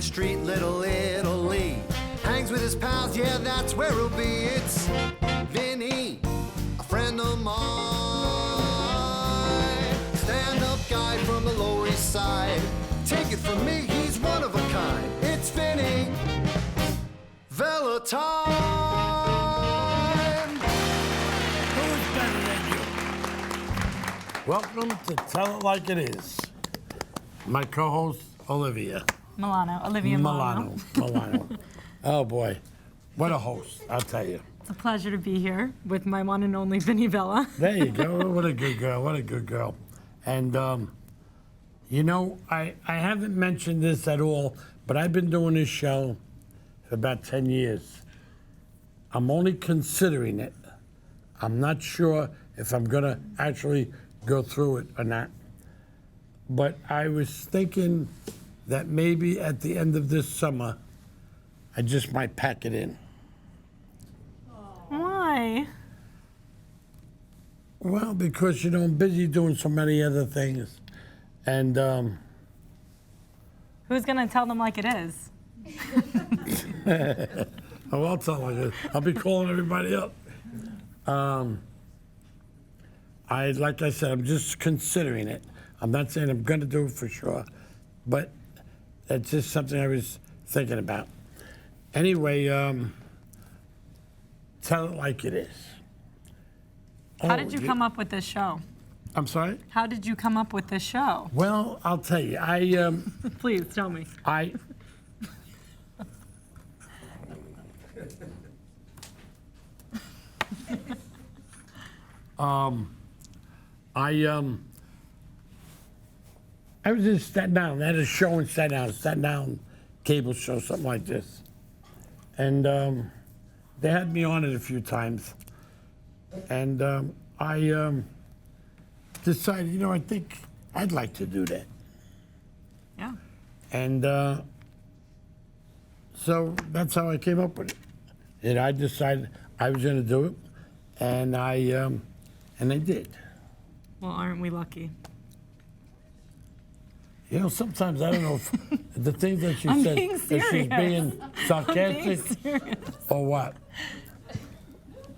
Village Street, Little Italy. Hangs with his pals, yeah, that's where he'll be. It's Vinny, a friend of mine. Stand-up guy from the Lower East Side. Take it from me, he's one of a kind. It's Vinny Valentine. Who's better than you? Welcome to Tell It Like It Is. My co-host, Olivia. Olivia Milano. Milano. Oh boy, what a host, I'll tell you. It's a pleasure to be here with my one and only Vinny Vella. There you go, what a good girl, what a good girl. And you know, I haven't mentioned this at all, but I've been doing this show for about 10 years. I'm only considering it. I'm not sure if I'm gonna actually go through it or not. But I was thinking that maybe at the end of this summer, I just might pack it in. Why? Well, because, you know, I'm busy doing so many other things. And, Who's gonna tell them like it is? oh, I'll tell you. I'll be calling everybody up. Like I said, I'm just considering it. I'm not saying I'm gonna do it for sure, but it's just something I was thinking about. Anyway, tell it like it is. How did you come up with this show? I'm sorry? How did you come up with this show? Well, I'll tell you. Please tell me. I was in Staten Island. They had a show in Staten Island cable show, something like this. And they had me on it a few times. And I decided, you know, I think I'd like to do that. Yeah. And so that's how I came up with it. And I decided I was going to do it, and I did. Well, aren't we lucky? You know, sometimes I don't know if the things that she I'm says, being if she's serious. being sarcastic I'm being serious. or what.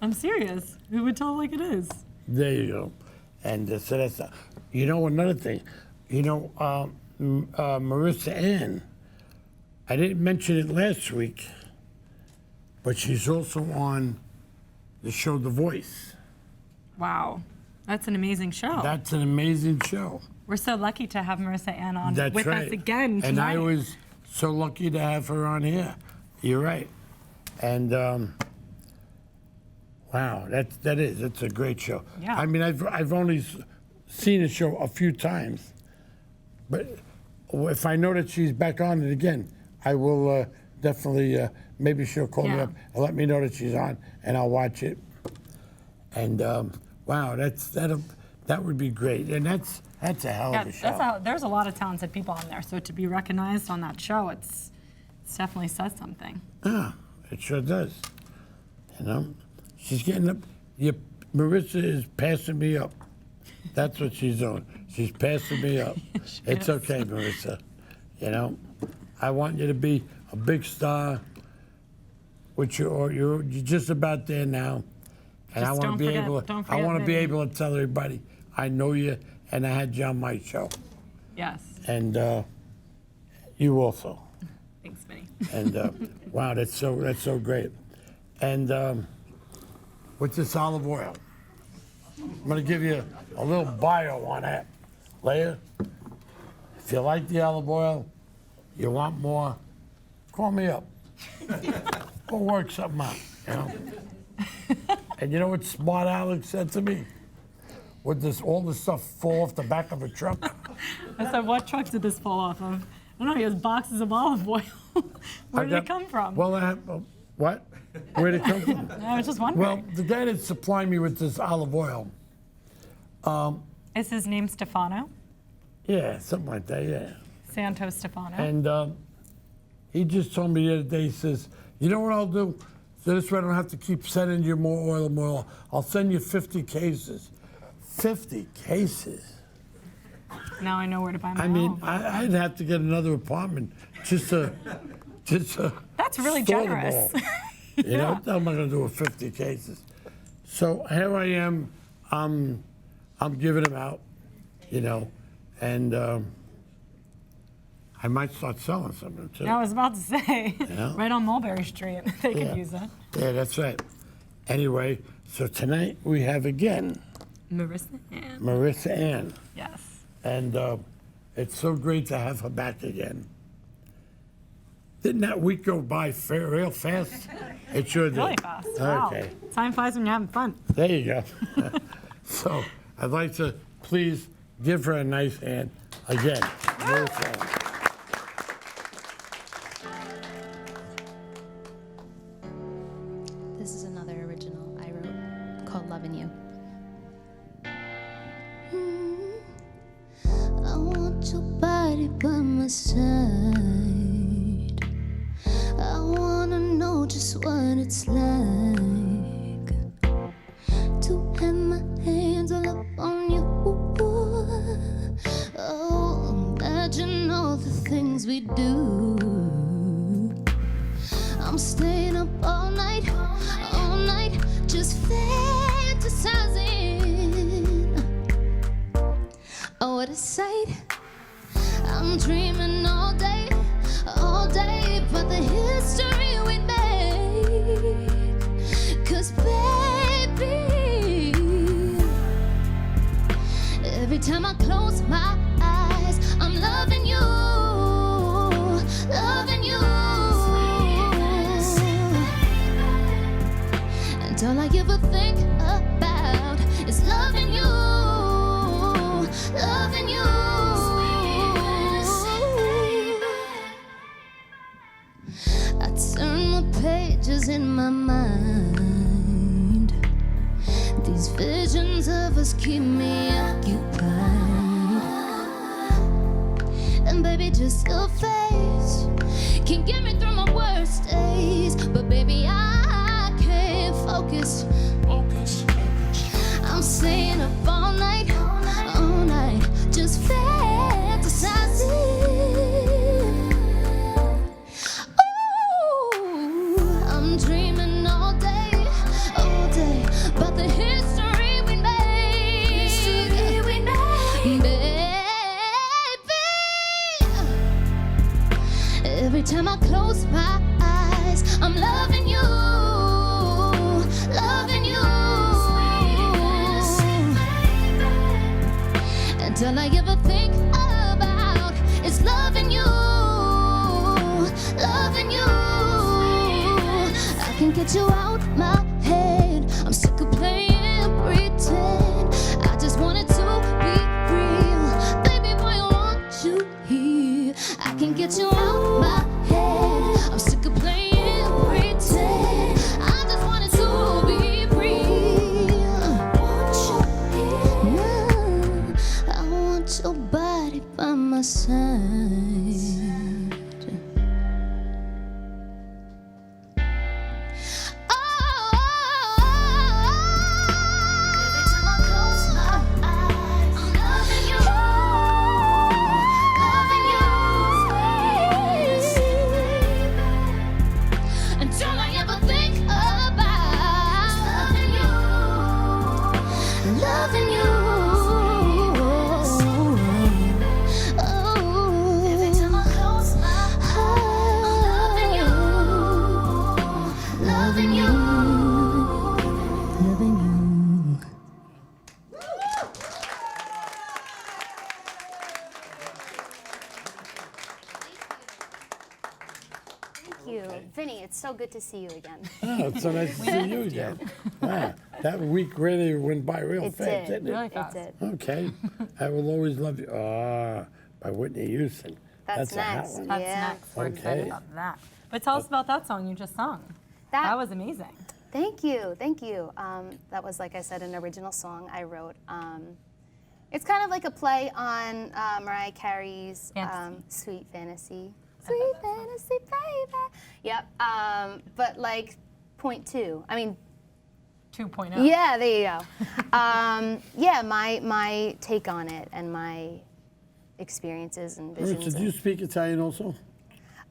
I'm serious. Who would tell it like it is? There you go. And so that's, you know, another thing. You know, MarissaAnn, I didn't mention it last week, but she's also on the show The Voice. Wow. That's an amazing show. That's an amazing show. We're so lucky to have MarissaAnn on That's with right. us again tonight. And I was so lucky to have her on here. You're right. And wow, that's a great show. Yeah. I mean, I've only seen the show a few times, but if I know that she's back on it again, I will definitely. Maybe she'll call me up and let me know that she's on, and I'll watch it. And wow, that would be great. And that's a hell of a show. There's a lot of talented people on there, so to be recognized on that show, it's definitely says something. Yeah, it sure does. You know, she's getting up. Marissa is passing me up. That's what she's doing. She's passing me up. It's okay, Marissa. You know, I want you to be a big star, which you're just about there now. And I want to be able to tell everybody I know you and I had you on my show. Yes. And you also. Thanks, Vinny. And wow, that's so great. And with this olive oil, I'm gonna give you a little bio on that. Leia, if you like the olive oil, you want more, call me up. We'll work something out, you know? And you know what Smart Alex said to me? Would all this stuff fall off the back of a truck? I said, what truck did this fall off of? I don't know, he has boxes of olive oil. Where did it come from? Well, what? Where did it come from? I was just wondering. Well, the guy that supplied me with this olive oil. Is his name Stefano? Yeah, something like that, yeah. Santos Stefano. And he just told me the other day, he says, you know what I'll do? So this way I don't have to keep sending you more oil. I'll send you 50 cases. 50 cases? Now I know where to buy my I mean, own. I'd have to get another apartment just to That's really store them generous. all. You know, what am I going to do with 50 cases? So here I am. I'm giving them out, you know, and I might start selling some of them too. I was about to say, Yeah. right on Mulberry Street, they Yeah. could use it. Yeah, that's right. Anyway, so tonight we have again MarissaAnn. MarissaAnn, Yes. and it's so great to have her back again. Didn't that week go by real fast? It sure did. Really fast. Wow. Okay, Time flies when you're having fun. there you go. So I'd like to please give her a nice hand again. MarissaAnn. This is another original I wrote called Loving You. I want your body by my side. I wanna know just what it's like to have my hands all up on you. Oh, imagine all the things we do. I'm staying up all night, just fantasizing. Oh, what a sight. I'm dreaming all day, but the history we made. 'Cause baby, every time I close my eyes, I'm loving you, loving you. And all I ever think about is loving you, loving you. I turn the pages in my mind. These visions of us keep me occupied. And baby, just your face can get me through my worst days. But baby, I can't focus. I'm staying up all night, just fantasizing. I'm dreaming all day, about the history we made. Baby, every time I close my eyes, I'm loving you, loving you. And all I ever think about is loving you, loving you. I can't get you out my head. I'm sick of playing pretend. I just wanted to be real. Baby boy, I want you here. I can't get you out my head. I'm sick of playing pretend. I just wanted to be real. I want your body by my side. Vinny, it's so good to see you again. Oh, it's so nice to see you again. Wow, that week really went by real It fast, did. didn't it? Really fast. It did. Okay. I Will Always Love You. By Whitney Houston. That's a hot next. one. That's Yeah. next. We're Okay. excited about that. But tell us about that song you just sung. That was amazing. Thank you, thank you. That was, like I said, an original song I wrote. It's kind of like a play on Mariah Carey's Fantasy. Sweet Fantasy. Sweet Fantasy, baby. Yep, but like 0.2. I mean, 2.0. yeah, there you go. Yeah, my take on it and my experiences and Marissa, visions. do you speak Italian also?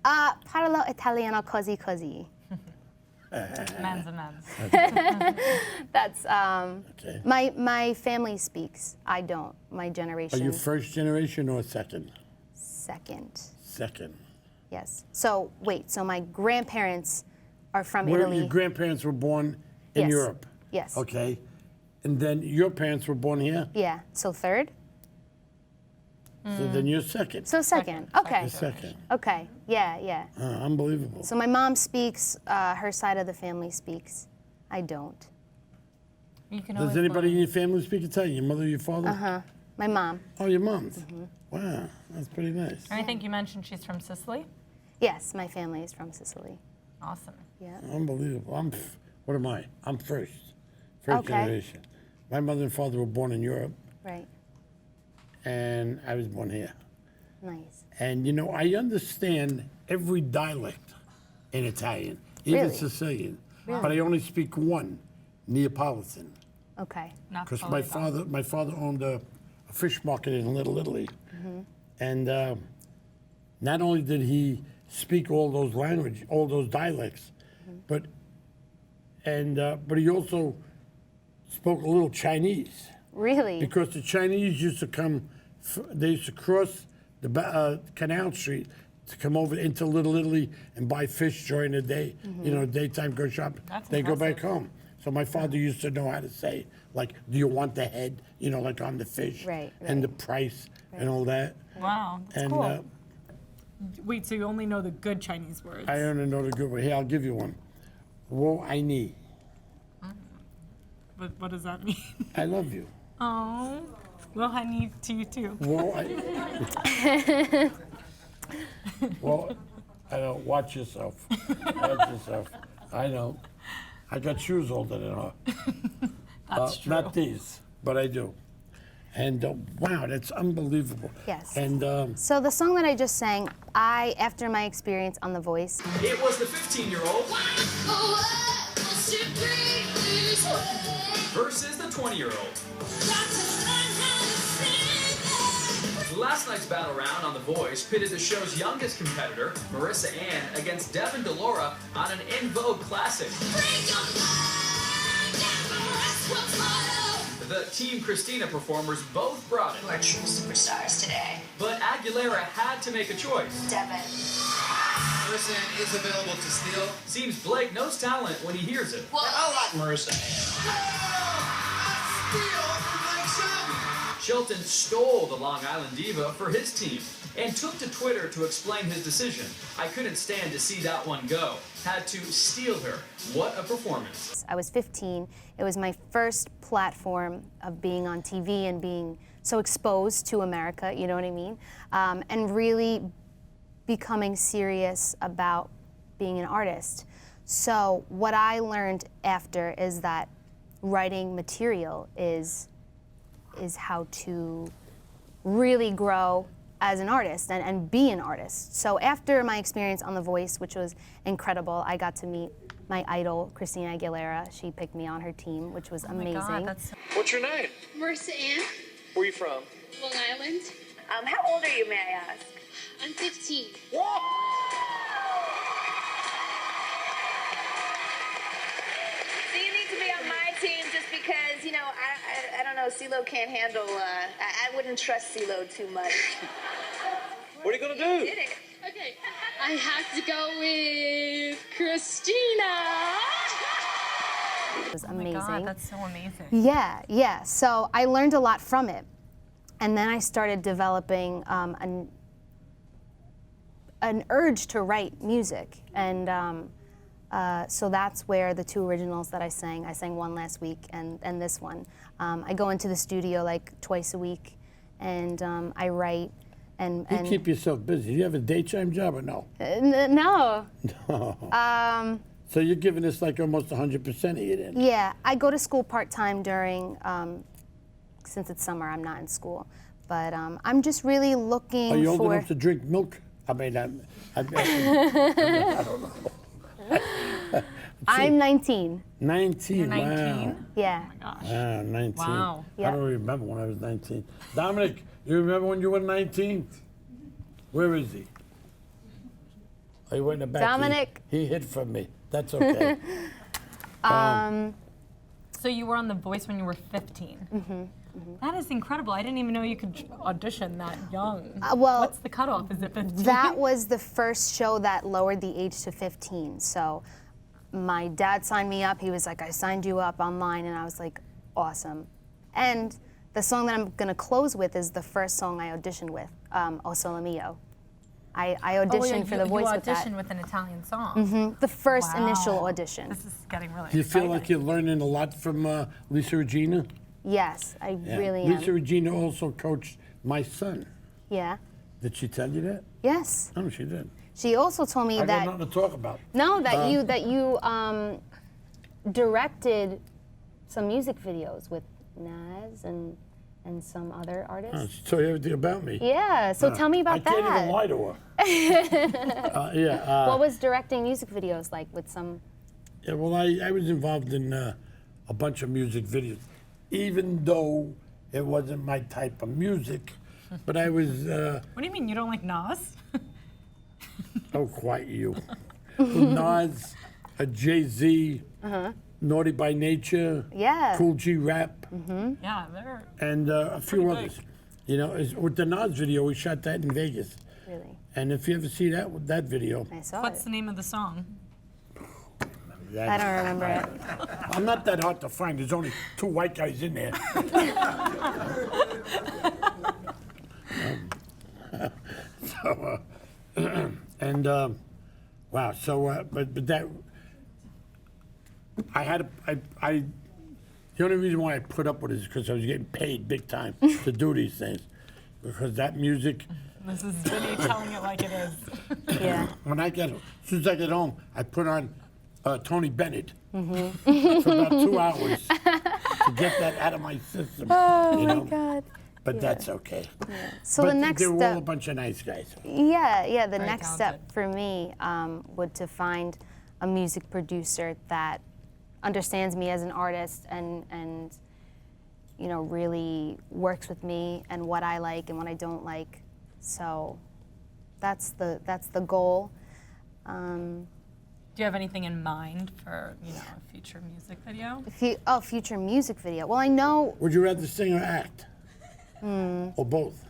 Parlo italiano così così. Men's and men's. That's Okay. my family speaks. I don't. My Are generation. you first generation or second? Second. Second. Yes. So wait. So my grandparents are from Where Italy. your grandparents were born in Yes. Europe. Yes. Okay. And then your parents were born here? Yeah. So third. So then you're second. So second. Okay. You're second. Okay. Yeah. Yeah. Unbelievable. So my mom speaks. Her side of the family speaks. I don't. You can Does always anybody in learn. your family speak Italian? Your mother, your father? My mom. Oh, your mom's. Mm-hmm. Wow, that's pretty nice. And I think you mentioned she's from Sicily. Yes, my family is from Sicily. Awesome. Yeah. Unbelievable. What am I? I'm first Okay. generation. My mother and father were born in Europe, Right. and I was born here. Nice. And you know, I understand every dialect in Italian, even Really? Sicilian, but I only speak one, Neapolitan, Okay. Not because totally my father owned a fish market in Little Italy, and not only did he speak all those dialects, but he also spoke a little Chinese. Really? Because the Chinese used to come, they used to cross the Canal Street to come over into Little Italy and buy fish during the day, daytime, go shop. That's They go back impressive. home. So my father used to know how to say, like, do you want the head, like on the fish, Right, and the right. price and all that. Wow, that's And cool. Wait, so you only know the good Chinese words? I only know the good one. Here, I'll give you one. Wo I ni. What does that mean? I love you. Oh, well, I need to you too. Well, I don't. Watch yourself. Watch yourself. I don't. I got shoes older than her. That's true. Not these, but I do. And wow, that's unbelievable. Yes. And So the song that I just sang, after my experience on The Voice, It was the 15-year-old versus the 20-year-old. Last night's battle round on The Voice pitted the show's youngest competitor, MarissaAnn, against Devin Delora on an in vogue classic. The Team Christina performers both brought it, We're true superstars today. but Aguilera had to make a choice. Devin. MarissaAnn is available to steal. Seems Blake knows talent when he hears it. I like MarissaAnn. Shelton stole the Long Island diva for his team and took to Twitter to explain his decision. I couldn't stand to see that one go. Had to steal her. What a performance. I was 15. It was my first platform of being on TV and being so exposed to America, you know what I mean? And really becoming serious about being an artist. So what I learned after is that writing material is how to really grow as an artist and be an artist. So after my experience on The Voice, which was incredible, I got to meet my idol, Christina Aguilera. She picked me on her team, which was amazing. Oh my God, that's so What's your name? MarissaAnn, Where are you from? Long Island. How old are you, may I ask? I'm 15. So you need to be on my team just because, I don't know, CeeLo can't handle, I wouldn't trust CeeLo too much. What are you gonna do? Did it? Okay, I have to go with Christina. It was Oh my amazing. God, that's so amazing. Yeah. So I learned a lot from it. And then I started developing an urge to write music. And so that's where the two originals that I sang one last week and this one. I go into the studio like twice a week and I write. you And keep yourself busy. Do you have a daytime job or no? No. So you're giving this like almost 100% of you then? Yeah, I go to school part-time during, since it's summer, I'm not in school. But I'm just really looking Are you old for... enough to drink milk? I mean, I don't know. I'm 19. 19, You're 19? wow. Yeah. Oh my gosh. Wow, 19. Wow. Yeah. I don't remember when I was 19. Dominic, You remember when you were 19? Where is he? Oh, he went in the back. Dominic. He hid from me. That's okay. So you were on The Voice when you were 15. Mm-hmm. That is incredible. I didn't even know you could audition that young. Well, what's the cutoff? Is it 15? That was the first show that lowered the age to 15. So my dad signed me up. He was like, I signed you up online, and I was like, awesome. And the song that I'm gonna close with is the first song I auditioned with, O Sole Mio. I auditioned for The Voice with that. You auditioned with an Italian song. The first initial audition. This is getting really Do you feel exciting. like you're learning a lot from Lisa Regina? Yes, I Yeah. really am. Lisa Regina also coached my son. Yeah. Did she tell you that? Yes. No, she did. She also told me I that. got nothing to talk about. No, that you directed some music videos with Nas and some other artists. Oh, she told you everything about me. Yeah, so tell me about I can't even lie to her. What was directing music videos like with some? Yeah, well, I was involved in a bunch of music videos, even though it wasn't my type of music. But I was. What do you mean you don't like Nas? Oh, quite you. Nas, Jay-Z, Naughty by Nature, Yeah. Cool G Rap, Yeah, they're and a few Pretty others. You know, with the Nas video, we shot that in Vegas. Really? And if you ever see that video, I saw What's it. the name of the song? I don't remember it. I'm not that hard to find. There's only 2 white guys in there. Wow. So, but that I had I the only reason why I put up with it is because I was getting paid big time to do these things, because that music. This is Vinny telling it like it is. Yeah. As soon as I get home, I put on Tony Bennett for about 2 hours to get that out of my system. Oh you my know? God. But that's okay. So but the next they were all a step. bunch of nice guys. Yeah. The Very next talented. step for me would to find a music producer that understands me as an artist and you know really works with me and what I like and what I don't like. So that's the goal. Do you have anything in mind for a future music video? Future music video. Well, I know Would you rather sing or act? Or both?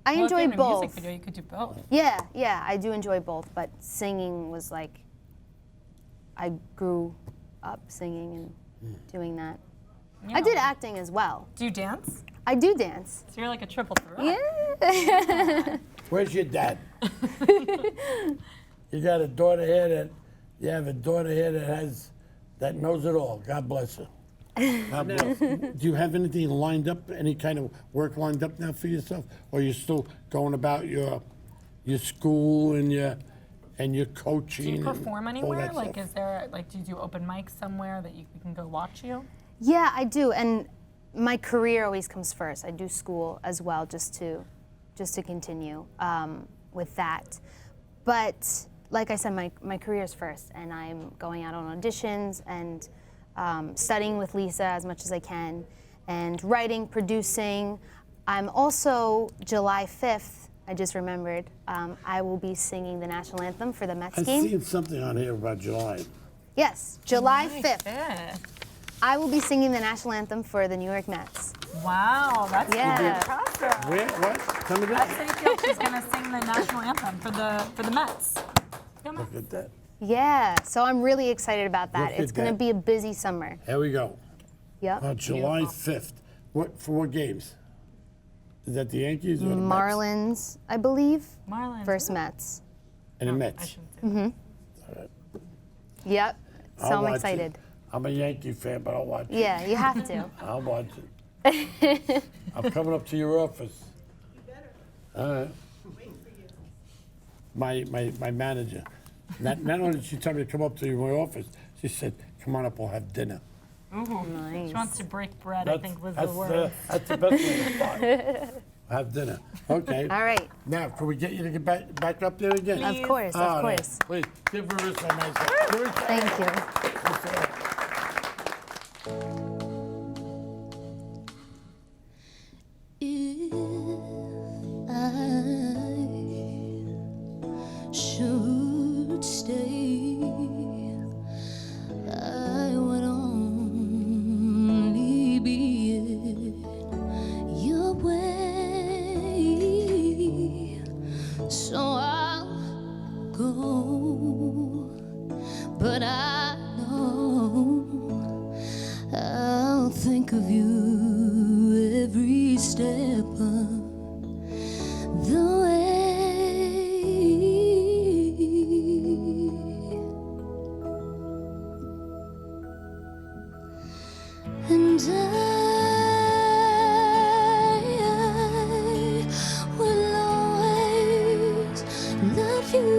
I Well, if you're enjoy in a both. music video, you could do both. Yeah, I do enjoy both, but singing was like, I grew up singing and doing that. I did acting as well. Do you dance? I do dance. So you're like a triple threat. Yeah. Where's your dad? You got a daughter here that knows it all. God bless her. God bless. Do you have anything lined up? Any kind of work lined up now for yourself, or you're still going about your school and your coaching? Do you and perform all anywhere? that Like, stuff? is there do you do open mics somewhere that we can go watch you? Yeah, I do, and my career always comes first. I do school as well, just to continue with that. But like I said, my career is first, and I'm going out on auditions and studying with Lisa as much as I can, and writing, producing. I'm also July 5th. I just remembered. I will be singing the national anthem for the Mets I've game. seen something on here about July. Yes, July 5th. Yeah. I will be singing the national anthem for the New York Mets. Wow, that's Yeah. impressive. Where? What? Tell me At that. City Field, she's gonna sing the national anthem for the Mets. Go Mets. Look at that. Yeah, so I'm really excited about that. Look It's at going to that. be a busy summer. Here we go. Yep. July 5th. What games? Is that the Yankees or the Mets? Marlins, I believe, Marlins. versus Mets. And the I Mets. shouldn't say Yep. So I'll I'm watch excited. it. I'm a Yankee fan, but I'll watch it. Yeah, you have to. I'll watch it. I'm coming up to your office. You better. All right. My manager. Not only did she tell me to come up to my office, she said, "Come on up, we'll have dinner." Ooh, Nice. she wants to break bread, I think was the that's, word. that's the best way to start. Have dinner. Okay. All right. Now, can we get you to get back up there again? Of course, Oh, of no. course. Please, give Marissa a nice hand. Marissa, Thank you. Marissa. of you every step of the way. And I will always love you.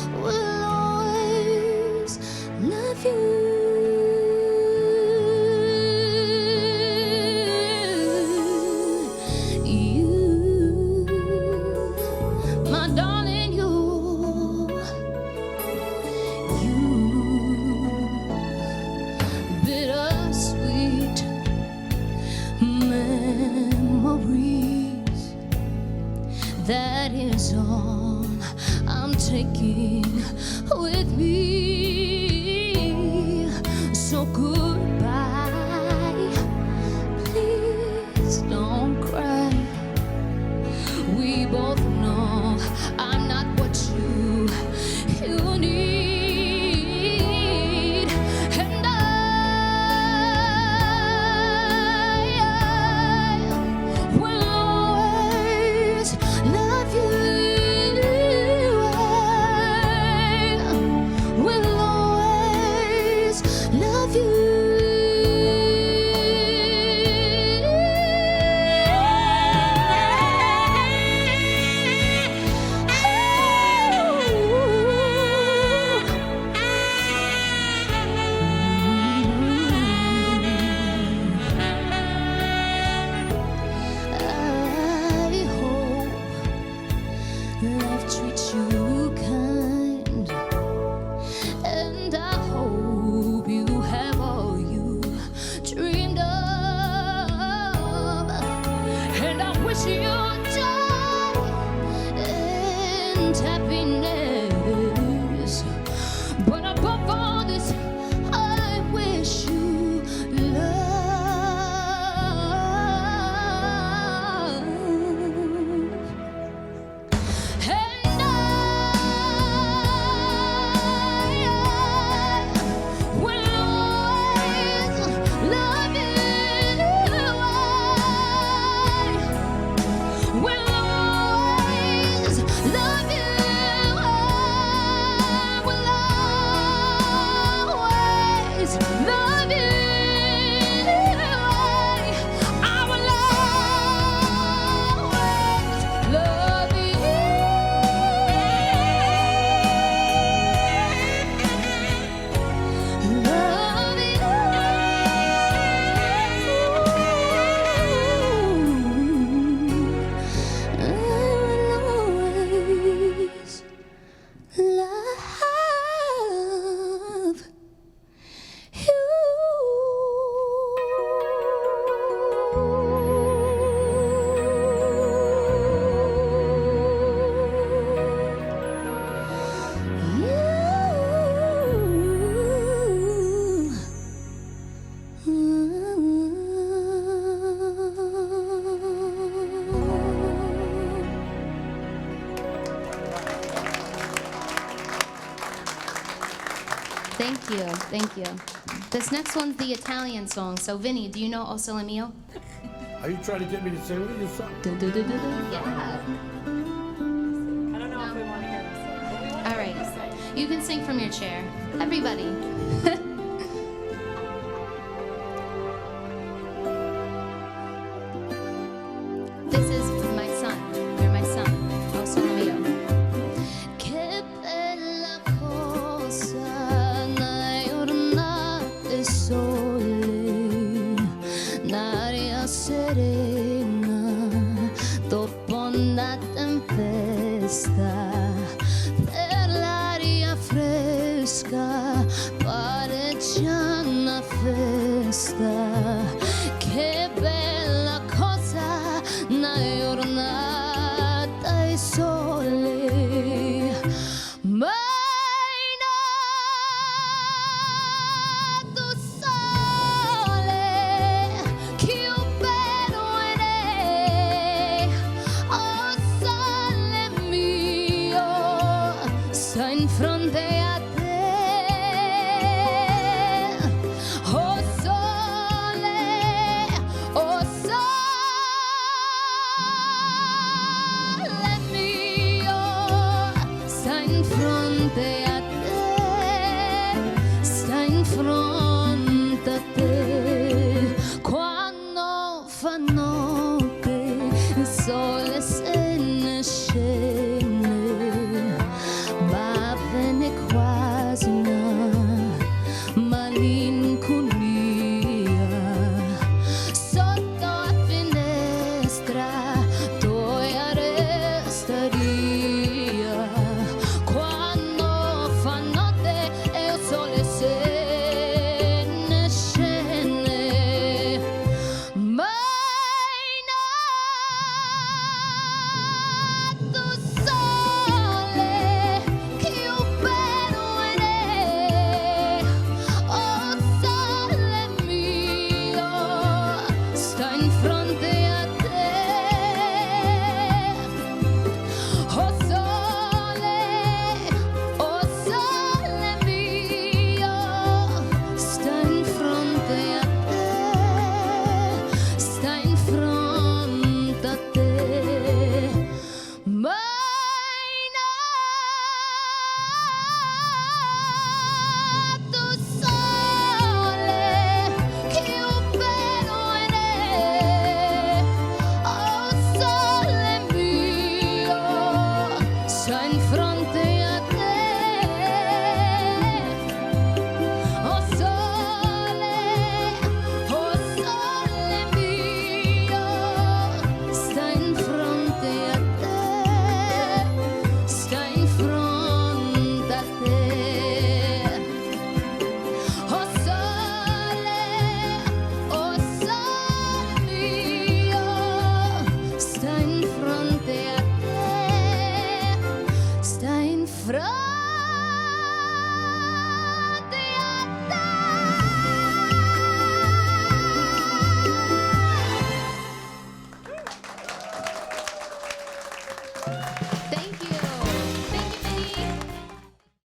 I will always love you. My darling, you bittersweet memories. That is all I'm taking with me. So goodbye, please don't cry. We both know I'm not what you need. And I will always love you. I will always love you. I hope life treats you kind, and I hope you have all you dreamed of, and I wish you joy and happiness. But above all this, I wish you love. And I will always love you. I will always love you. I will always love you. I will always love you. Love you. I will always love Thank you, thank you. This next one's the Italian song. So Vinny, do you know O Sole Mio? Are you trying to get me to sing with you something? Yeah. I don't know if we want to hear this song, but we want to All hear you right. sing. You can sing from your chair. Everybody. This is my son. You're my son. O Sole Mio. Che bella cosa una giornata sole, un'aria serena dopo una tempesta, per l'aria fresca pare già una festa. Che bella cosa una giornata e sole, ma in alto sole, che bello è, oh sole mio, sta in fronte a te. front.